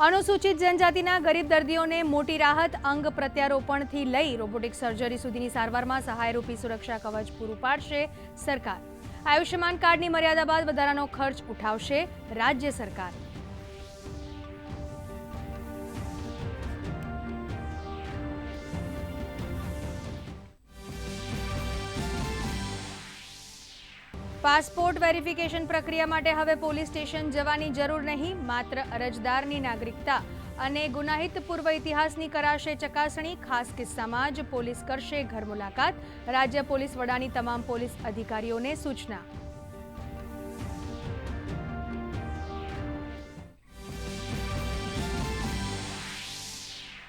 અનુસૂચિત જનજાતિના ગરીબ દર્દીઓને મોટી રાહત અંગ પ્રત્યારોપણથી લઈ રોબોટિક સર્જરી સુધીની સારવારમાં સહાયરૂપી સુરક્ષા કવચ પૂરું પાડશે સરકાર। આયુષ્યમાન કાર્ડની મર્યાદા બાદ વધારાનો ખર્ચ ઉઠાવશે રાજ્ય સરકાર। પાસપોર્ટ વેરિફિકેશન પ્રક્રિયા માટે હવે પોલીસ સ્ટેશન જવાની જરૂર નહીં, માત્ર અરજદારની નાગરિકતા અને ગુનાહિત પૂર્વ ઇતિહાસની કરાશે ચકાસણી। ખાસ કિસ્સામાં જ પોલીસ કરશે ઘર મુલાકાત, રાજ્ય પોલીસ વડાની તમામ પોલીસ અધિકારીઓને સૂચના।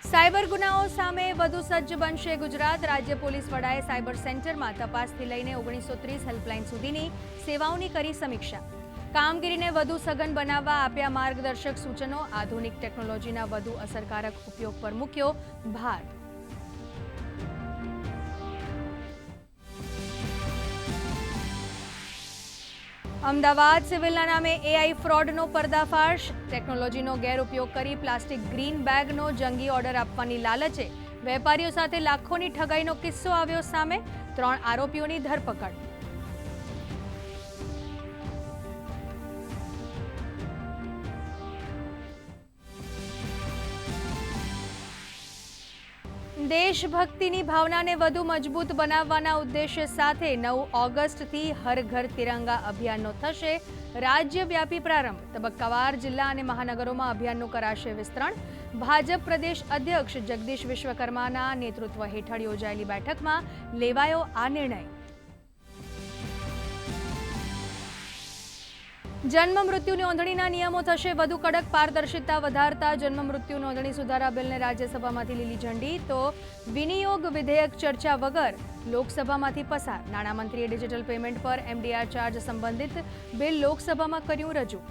સાયબર ગુનાઓ સામે વધુ સજ્જ બનશે ગુજરાત। રાજ્ય પોલીસ વડાએ સાયબર સેન્ટરમાં તપાસથી લઈને 1930 હેલ્પલાઇન સુધીની સેવાઓની કરી સમીક્ષા। કામગીરીને વધુ સઘન બનાવવા આપ્યા માર્ગદર્શક સૂચનો। આધુનિક ટેકનોલોજીના વધુ અસરકારક ઉપયોગ પર મૂક્યો ભાર। અમદાવાદ સિવિલના નામે એઆઈ ફ્રોડનો પર્દાફાશ। ટેકનોલોજીનો ગેરઉપયોગ કરી પ્લાસ્ટિક ગ્રીન બેગનો જંગી ઓર્ડર આપવાની લાલચે વેપારીઓ સાથે લાખોની ઠગાઈનો કિસ્સો આવ્યો સામે। 3 આરોપીઓની ધરપકડ। દેશભક્તિની ભાવનાને વધુ મજબૂત બનાવવાના ઉદ્દેશ્ય સાથે 9 ઓગસ્ટથી હર ઘર તિરંગા અભિયાનનો થશે રાજ્યવ્યાપી પ્રારંભ। તબક્કાવાર જિલ્લા અને મહાનગરોમાં અભિયાનનું કરાશે વિસ્તરણ। ભાજપ પ્રદેશ અધ્યક્ષ જગદીશ વિશ્વકર્માના નેતૃત્વ હેઠળ યોજાયેલી બેઠકમાં લેવાયો આ નિર્ણય। જન્મ મૃત્યુ નોંધણીના નિયમો થશે વધુ કડક, પારદર્શિતા વધારતા જન્મ મૃત્યુ નોંધણી સુધારા બિલને રાજ્યસભામાંથી લીલી ઝંડી, તો વિનિયોગ વિધેયક ચર્ચા વગર લોકસભામાંથી પસાર। નાણામંત્રીએ ડિજિટલ પેમેન્ટ પર એમડીઆર ચાર્જ સંબંધિત બિલ લોકસભામાં કર્યું રજૂ।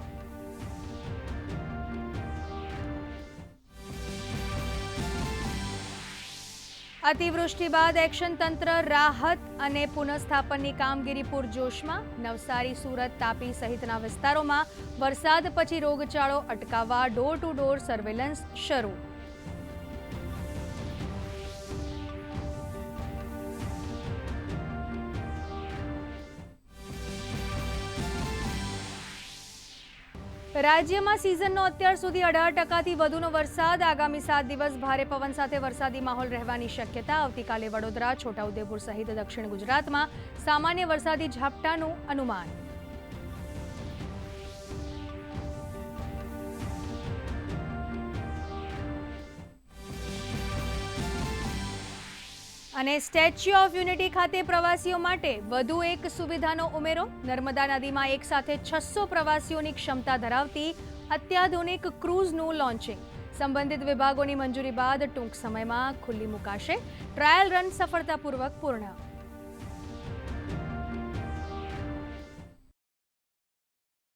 અતિવૃષ્ટિ બાદ એક્શન તંત્ર રાહત અને પુનઃસ્થાપનની કામગીરી પૂરજોશમાં। નવસારી, સુરત, તાપી સહિતના વિસ્તારોમાં વરસાદ પછી રોગચાળો અટકાવવા ડોર ટુ ડોર સર્વેલન્સ શરૂ। રાજ્યમાં સિઝનનો અત્યાર સુધી 18%થી વધુનો વરસાદ। આગામી 7 દિવસ ભારે પવન સાથે વરસાદી માહોલ રહેવાની શક્યતા। આવતીકાલે વડોદરા, છોટાઉદેપુર સહિત દક્ષિણ ગુજરાતમાં સામાન્ય વરસાદી ઝાપટાનું અનુમાન। અને સ્ટેચ્યુ ઓફ યુનિટી ખાતે પ્રવાસીઓ માટે વધુ એક સુવિધાનો ઉમેરો। નર્મદા નદીમાં એક સાથે 600 પ્રવાસીઓની ક્ષમતા ધરાવતી અત્યાધુનિક ક્રૂઝનું લોન્ચિંગ। સંબંધિત વિભાગોની મંજૂરી બાદ ટૂંક સમયમાં ખુલ્લી મુકાશે। ટ્રાયલ રન સફળતાપૂર્વક પૂર્ણ।